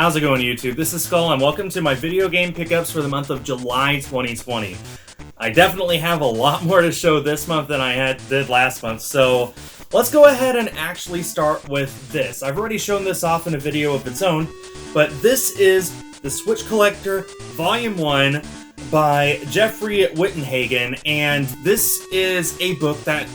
How's it going, YouTube? This is Skul, and welcome to my video game pickups for the month of July 2020. I definitely have a lot more to show this month than I did last month, so let's go ahead and actually start with this. I've already shown this off in a video of its own, but this is the Switch Collector Volume 1 by Jeffrey Wittenhagen, and this is a book that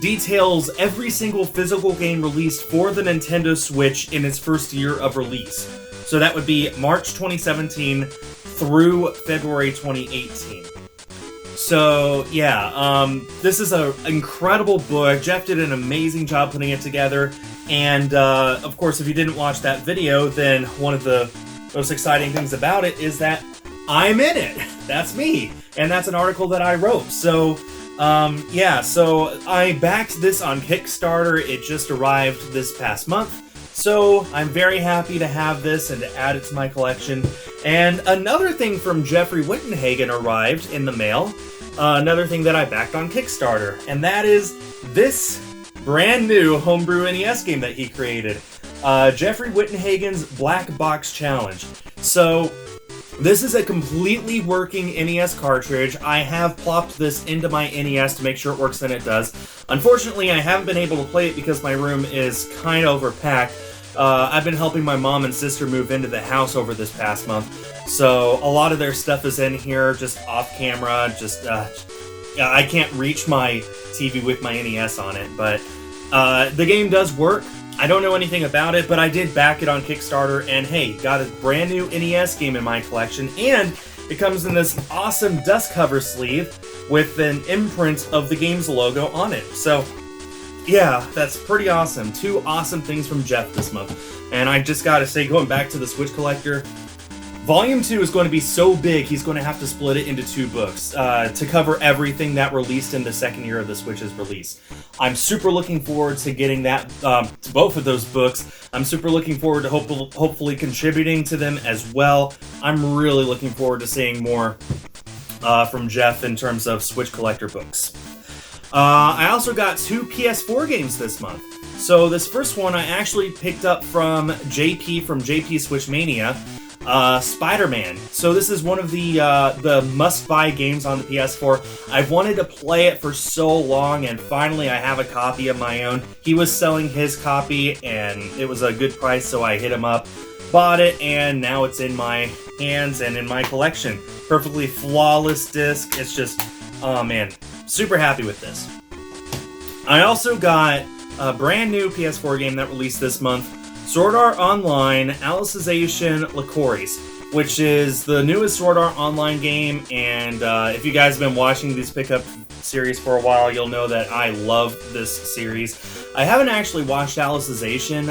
details every single physical game released for the Nintendo Switch in its first year of release. So that would be March 2017 through February 2018. So yeah, this is an incredible book. Jeff did an amazing job putting it together. And of course, if you didn't watch that video, then one of the most exciting things about it is that I'm in it. That's me. And that's an article that I wrote. So yeah, so I backed this on Kickstarter. It just arrived this past month. So I'm very happy to have this and to add it to my collection. And another thing from Jeffrey Wittenhagen arrived in the mail. Another thing that I backed on Kickstarter. And that is this brand new Homebrew NES game that he created. Jeffrey Wittenhagen's Black Box Challenge. So this is a completely working NES cartridge. I have plopped this into my NES to make sure it works, and it does. Unfortunately, I haven't been able to play it because my room is kind of overpacked. I've been helping my mom and sister move into the house over this past month, so a lot of their stuff is in here, just off camera. I can't reach my TV with my NES on it, but the game does work. I don't know anything about it, but I did back it on Kickstarter, and hey, got a brand new NES game in my collection, and it comes in this awesome dust cover sleeve with an imprint of the game's logo on it. So yeah, that's pretty awesome. Two awesome things from Jeff this month. And I just gotta say, going back to the Switch Collector, Volume 2 is going to be so big, he's going to have to split it into two books to cover everything that released in the second year of the Switch's release. I'm super looking forward to getting that to both of those books. I'm super looking forward to hopefully contributing to them as well. I'm really looking forward to seeing more from Jeff in terms of Switch Collector books. I also got two PS4 games this month. So this first one I actually picked up from JP from JP Switch Mania. Spider-Man. So this is one of the must-buy games on the PS4. I've wanted to play it for so long, and finally I have a copy of my own. He was selling his copy, and it was a good price, so I hit him up, bought it, and now it's in my hands and in my collection. Perfectly flawless disc. It's just, oh man, super happy with this. I also got a brand new PS4 game that released this month, Sword Art Online Alicization Licorice, which is the newest Sword Art Online game, and if you guys have been watching these pickup series for a while, you'll know that I love this series. I haven't actually watched Alicization,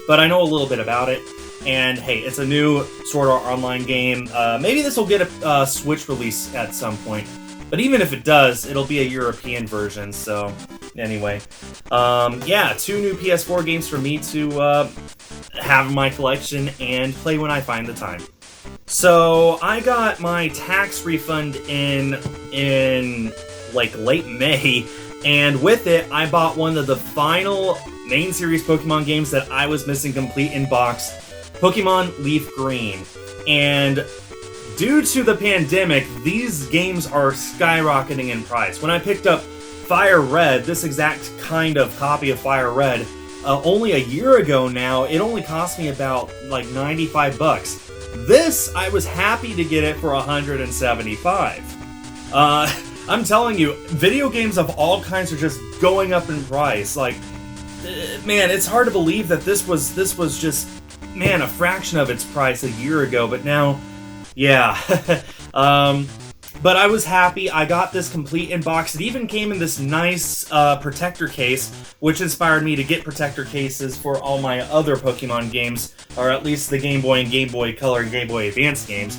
but I know a little bit about it, and hey, it's a new Sword Art Online game. Maybe this will get a Switch release at some point, but even if it does, it'll be a European version, so anyway, yeah, two new PS4 games for me to have in my collection and play when I find the time. So I got my tax refund in like late May, and with it I bought one of the final main series Pokemon games that I was missing complete in box, Pokemon Leaf Green. And due to the pandemic, these games are skyrocketing in price. When I picked up Fire Red, this exact kind of copy of Fire Red, only a year ago now, it only cost me about like 95 bucks. This, I was happy to get it for 175. I'm telling you, video games of all kinds are just going up in price. Like, man, it's hard to believe that this was just, man, a fraction of its price a year ago, but now, yeah. But I was happy. I got this complete in box. It even came in this nice protector case, which inspired me to get protector cases for all my other Pokemon games, or at least the Game Boy and Game Boy Color and Game Boy Advance games.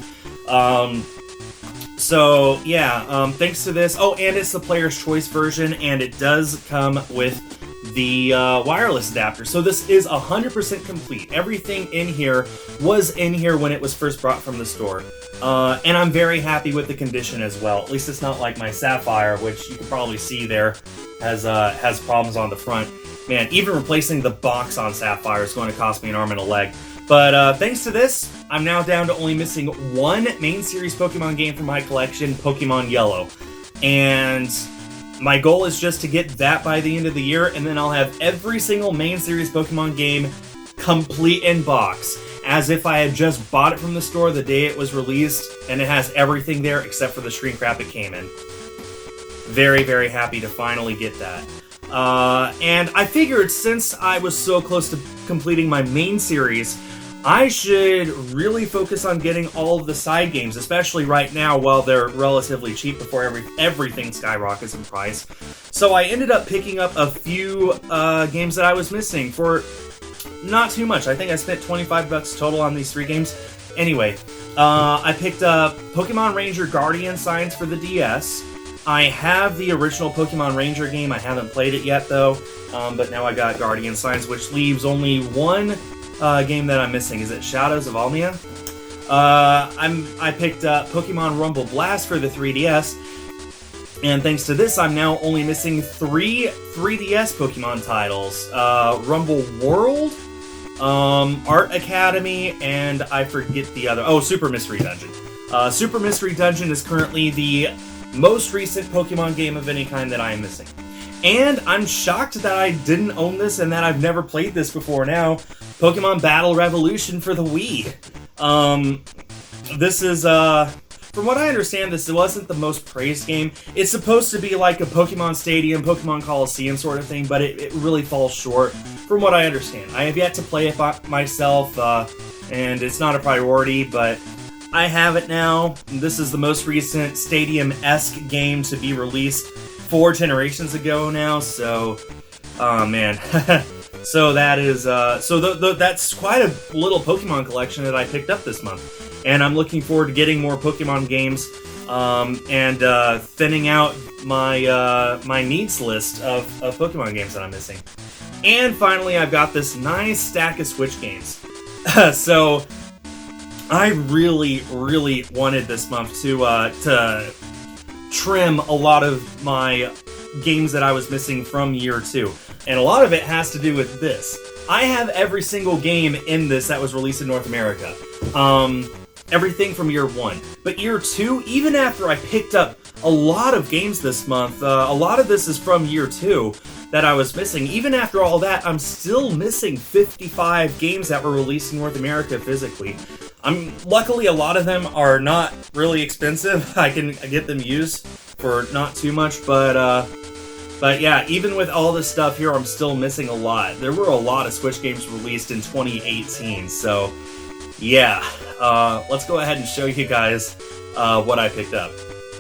So yeah, thanks to this. Oh, and it's the Player's Choice version, and it does come with the wireless adapter. So this is 100% complete. Everything in here was in here when it was first brought from the store. And I'm very happy with the condition as well. At least it's not like my Sapphire, which you can probably see there has problems on the front. Man, even replacing the box on Sapphire is going to cost me an arm and a leg. But thanks to this, I'm now down to only missing one main series Pokemon game from my collection, Pokemon Yellow. And my goal is just to get that by the end of the year, and then I'll have every single main series Pokemon game complete in box, as if I had just bought it from the store the day it was released, and it has everything there except for the shrink wrap it came in. Very, very happy to finally get that. And I figured since I was so close to completing my main series, I should really focus on getting all of the side games, especially right now while they're relatively cheap before everything skyrockets in price. So I ended up picking up a few games that I was missing for not too much. I think I spent $25 total on these 3 games. Anyway, I picked up Pokemon Ranger Guardian Signs for the DS. I have the original Pokemon Ranger game. I haven't played it yet, though. But now I got Guardian Signs, which leaves only one game that I'm missing. Is it Shadows of Almia? I picked up Pokemon Rumble Blast for the 3DS, and thanks to this, I'm now only missing 3 3DS Pokemon titles: Rumble World, Art Academy, and I forget the other. Oh, Super Mystery Dungeon. Super Mystery Dungeon is currently the most recent Pokemon game of any kind that I am missing. And I'm shocked that I didn't own this and that I've never played this before now. Pokemon Battle Revolution for the Wii. This is, from what I understand, this wasn't the most praised game. It's supposed to be like a Pokemon Stadium, Pokemon Coliseum sort of thing, but it really falls short, from what I understand. I have yet to play it myself, and it's not a priority, but I have it now. This is the most recent Stadium-esque game to be released 4 generations ago now, so, oh man. So that is, that's quite a little Pokemon collection that I picked up this month. And I'm looking forward to getting more Pokemon games, and thinning out my needs list of Pokemon games that I'm missing. And finally, I've got this nice stack of Switch games. So, I really, really wanted this month to trim a lot of my games that I was missing from year 2. And a lot of it has to do with this. I have every single game in this that was released in North America. Everything from year 1. But year 2, even after I picked up a lot of games this month, a lot of this is from year 2 that I was missing. Even after all that, I'm still missing 55 games that were released in North America physically. Luckily, a lot of them are not really expensive. I can get them used for not too much, but yeah, even with all this stuff here, I'm still missing a lot. There were a lot of Switch games released in 2018, so yeah. Let's go ahead and show you guys what I picked up.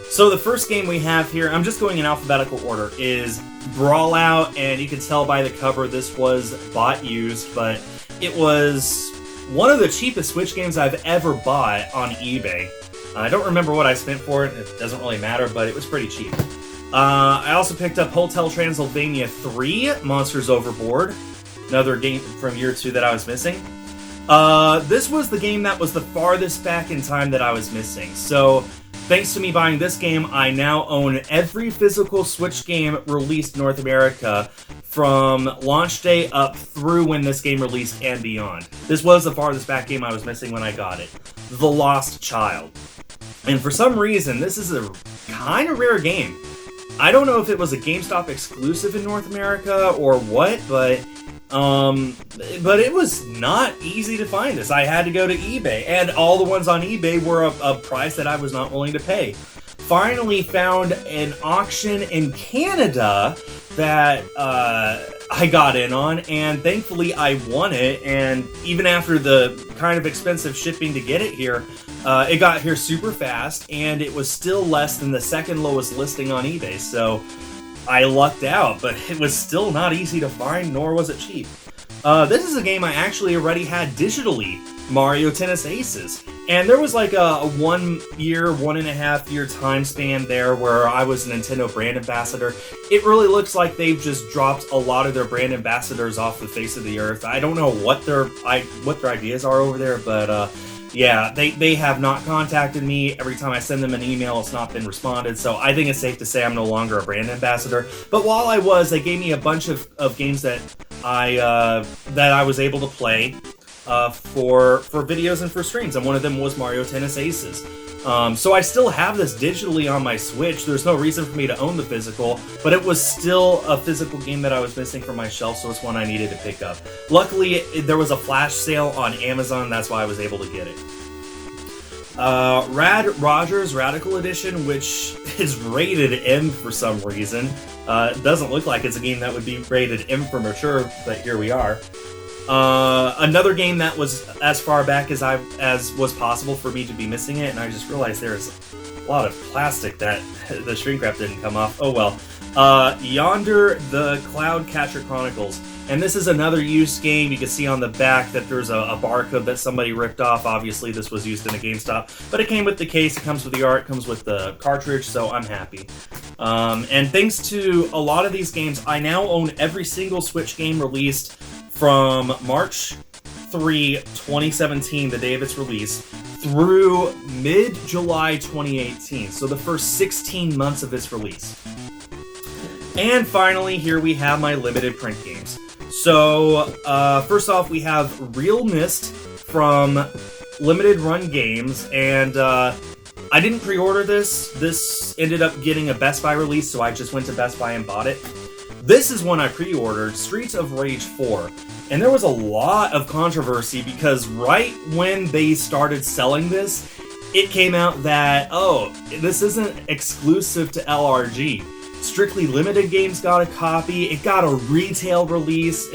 So the first game we have here, I'm just going in alphabetical order, is Brawlout, and you can tell by the cover this was bought used, but it was one of the cheapest Switch games I've ever bought on eBay. I don't remember what I spent for it. It doesn't really matter, but it was pretty cheap. I also picked up Hotel Transylvania 3, Monsters Overboard, another game from year 2 that I was missing. This was the game that was the farthest back in time that I was missing. So, thanks to me buying this game, I now own every physical Switch game released in North America from launch day up through when this game released and beyond. This was the farthest back game I was missing when I got it. The Lost Child. And for some reason, this is a kind of rare game. I don't know if it was a GameStop exclusive in North America or what, but it was not easy to find this. I had to go to eBay, and all the ones on eBay were a price that I was not willing to pay. Finally found an auction in Canada that I got in on, and thankfully I won it, and even after the kind of expensive shipping to get it here, it got here super fast, and it was still less than the second lowest listing on eBay, so I lucked out, but it was still not easy to find, nor was it cheap. This is a game I actually already had digitally, Mario Tennis Aces. And there was like a 1.5 year time span there where I was a Nintendo brand ambassador. It really looks like they've just dropped a lot of their brand ambassadors off the face of the earth. I don't know what their ideas are over there, but yeah, they have not contacted me. Every time I send them an email, it's not been responded. So I think it's safe to say I'm no longer a brand ambassador. But while I was, they gave me a bunch of games that I was able to play. for videos and for streams, and one of them was Mario Tennis Aces. So I still have this digitally on my Switch. There's no reason for me to own the physical, but it was still a physical game that I was missing from my shelf, so it's one I needed to pick up. Luckily, there was a flash sale on Amazon, that's why I was able to get it. Rad Rogers Radical Edition, which is rated M for some reason. It doesn't look like it's a game that would be rated M for mature, but here we are. Another game that was as far back as was possible for me to be missing it, and I just realized there's a lot of plastic that the shrink wrap didn't come off. Oh well. Yonder, the Cloud Catcher Chronicles. And this is another used game. You can see on the back that there's a barcode that somebody ripped off. Obviously, this was used in a GameStop. But it came with the case, it comes with the art, it comes with the cartridge, so I'm happy. And thanks to a lot of these games, I now own every single Switch game released from March 3, 2017, the day of its release, through mid-July 2018. So the first 16 months of its release. And finally, here we have my limited print games. So, first off, we have Real Mist from Limited Run Games, and I didn't pre-order this. This ended up getting a Best Buy release, so I just went to Best Buy and bought it. This is one I pre-ordered, Streets of Rage 4. And there was a lot of controversy because right when they started selling this, it came out that, oh, this isn't exclusive to LRG. Strictly Limited Games got a copy, it got a retail release,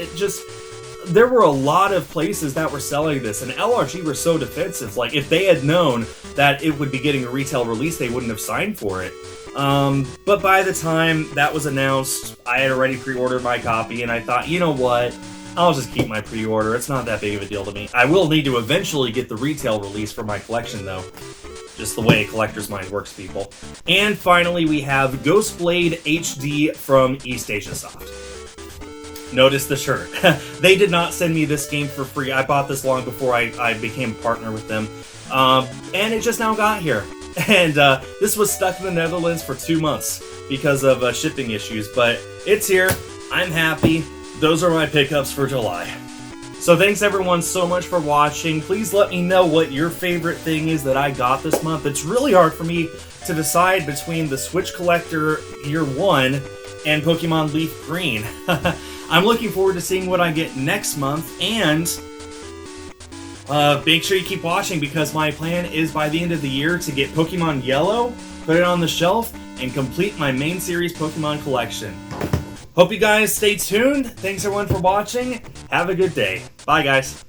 there were a lot of places that were selling this, and LRG were so defensive. Like, if they had known that it would be getting a retail release, they wouldn't have signed for it. But by the time that was announced, I had already pre-ordered my copy, and I thought, you know what, I'll just keep my pre-order, it's not that big of a deal to me. I will need to eventually get the retail release for my collection, though. Just the way a collector's mind works, people. And finally, we have Ghostblade HD from East Asia Soft. Notice the shirt. They did not send me this game for free. I bought this long before I became a partner with them. And it just now got here. And this was stuck in the Netherlands for 2 months because of shipping issues. But it's here. I'm happy. Those are my pickups for July. So thanks everyone so much for watching. Please let me know what your favorite thing is that I got this month. It's really hard for me to decide between the Switch Collector Year 1 and Pokemon Leaf Green. I'm looking forward to seeing what I get next month, and make sure you keep watching because my plan is by the end of the year to get Pokemon Yellow, put it on the shelf, and complete my main series Pokemon collection. Hope you guys stay tuned. Thanks everyone for watching. Have a good day. Bye guys.